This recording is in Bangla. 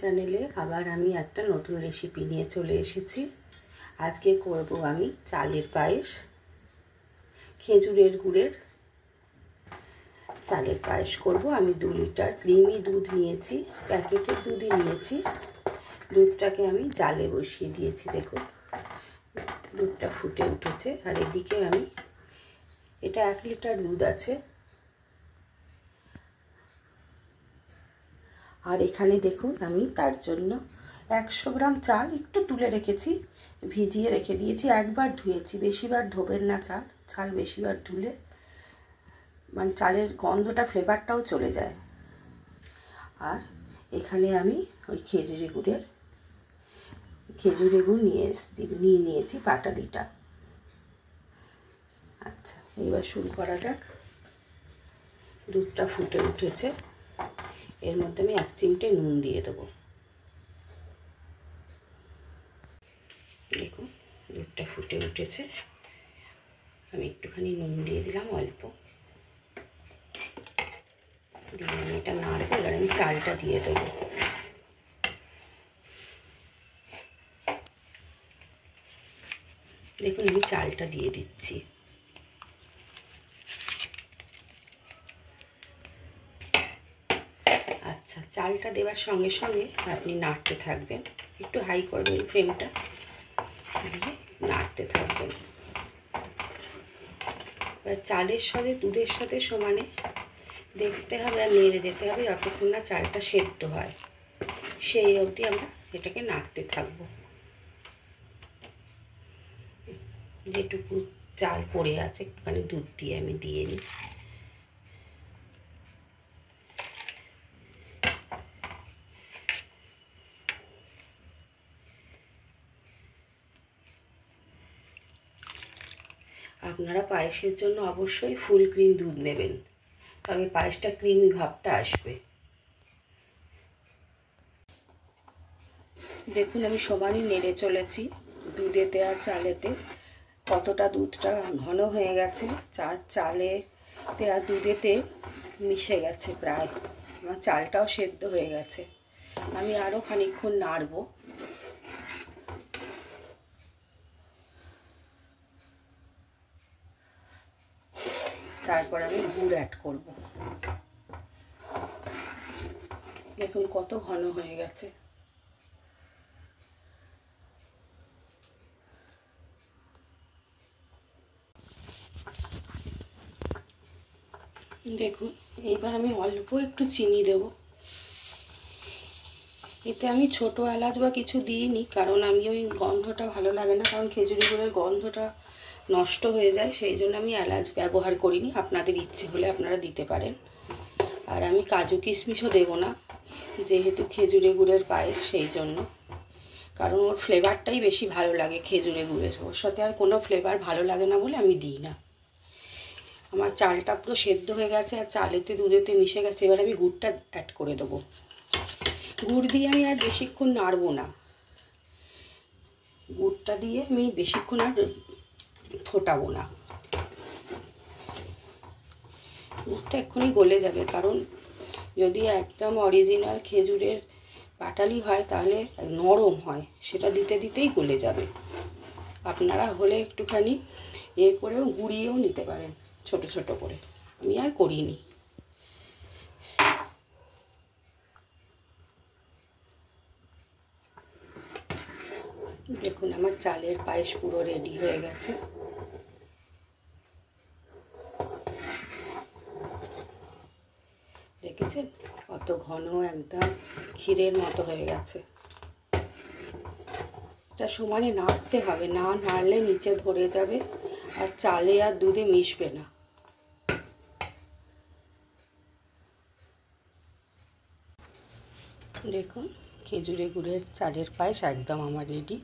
চ্যানেলে আবার আমি একটা নতুন রেসিপি নিয়ে চলে এসেছি। আজকে করব আমি চালের পায়েস, খেজুরের গুড়ের চালের পায়েস করব। আমি 2 লিটার ক্রিমি দুধ নিয়েছি, প্যাকেটের দুধই নিয়েছি। দুধটাকে আমি জালে বসিয়ে দিয়েছি, দেখুন দুধটা ফুটে উঠেছে। আর এদিকে আমি এটা 1 লিটার দুধ আছে। আর এখানে দেখুন আমি তার জন্য 100 গ্রাম চাল একটু তুলে রেখেছি, ভিজিয়ে রেখে দিয়েছি। একবার ধুয়েছি, বেশিবার ধোবেন না চাল বেশিবার ধুলে মানে চালের গন্ধটা ফ্লেভারটাও চলে যায়। আর এখানে আমি ওই খেজুরি গুড় নিয়ে নিয়েছি পাটালিটা। আচ্ছা, এবার শুরু করা যাক। দুধটা ফুটে উঠেছে, এর মধ্যে আমি 1 চিমটে নুন দিয়ে দেবো। দেখুন দুধটা ফুটে উঠেছে, আমি একটুখানি নুন দিয়ে দিলাম, অল্প দিয়ে আমি এটা নাড়বো। এবার আমি চালটা দিয়ে দেবো। দেখুন আমি চালটা দিয়ে দিচ্ছি। আচ্ছা, চালটা দেওয়ার সঙ্গে সঙ্গে আপনি নাড়তে থাকবেন, একটু হাই করবেন ফ্লেমটা, দিয়ে নাড়তে থাকবেন। এবার চালের সাথে দুধের সাথে সমানে দেখতে হবে আর নেড়ে যেতে হবে যতক্ষণ না চালটা সেদ্ধ হয়, সেই অবধি আমরা এটাকে নাড়তে থাকবো। যেটুকু চাল পড়ে আছে একটুখানি দুধ দিয়ে আমি দিয়ে নিই। আপনারা পায়েসের জন্য অবশ্যই ফুল ক্রিম দুধ নেবেন, তবে পায়েসটা ক্রিমি ভাবটা আসবে। দেখুন আমি সমানই নেড়ে চলেছি দুধেতে আর চালেতে। কতটা দুধটা ঘন হয়ে গেছে, চালেতে আর দুধেতে মিশে গেছে প্রায়। আমার চালটাও সেদ্ধ হয়ে গেছে। আমি আরও খানিকক্ষণ নাড়বো। তারপর আমি গুড় অ্যাড করব। দেখুন কত ঘন হয়ে গেছে। দেখুন এইবার আমি অল্প একটু চিনি দেব। এতে আমি ছোট এলাচ বা কিছু দিইনি, কারণ আমি ওই গন্ধটা ভালো লাগে না, কারণ খেজুরি গুড়ের গন্ধটা নষ্ট হয়ে যায়, সেই জন্য আমি এলাচ ব্যবহার করিনি। আপনাদের ইচ্ছে হলে আপনারা দিতে পারেন। আর আমি কাজু কিশমিশও দেব না, যেহেতু খেজুরে গুড়ের পায়েস, সেই জন্য। কারণ ওর ফ্লেভারটাই বেশি ভালো লাগে খেজুরে গুড়ের, ওর সাথে আর কোনো ফ্লেভার ভালো লাগে না বলে আমি দিই না। আমার চালটা পুরো সেদ্ধ হয়ে গেছে আর চালেতে দুধেতে মিশে গেছে। এবার আমি গুড়টা অ্যাড করে দেবো। গুড় দিয়ে আমি আর বেশিক্ষণ নাড়বো না। গুড়টা দিয়ে আমি বেশিক্ষণ আর ফোটাবো না। গুড়টা এক্ষুনি গলে যাবে, কারণ যদি একদম অরিজিনাল খেজুরের পাটালি হয় তাহলে নরম হয়, সেটা দিতে দিতেই গলে যাবে। আপনারা হলে একটুখানি করেও গুঁড়িয়েও নিতে পারেন ছোট ছোট করে, আমি আর করিনি। দেখুন আমার চালের পায়েস পুরো রেডি হয়ে গেছে। দেখেছেন কত ঘন, একদম ক্ষীরের মতো হয়ে গেছে। এটা সমানে নাড়তে হবে, না নাড়লে নিচে ধরে যাবে আর চালে আর দুধে মিশবে না। দেখুন খেজুরে গুড়ের চালের পায়েস একদম আমার রেডি।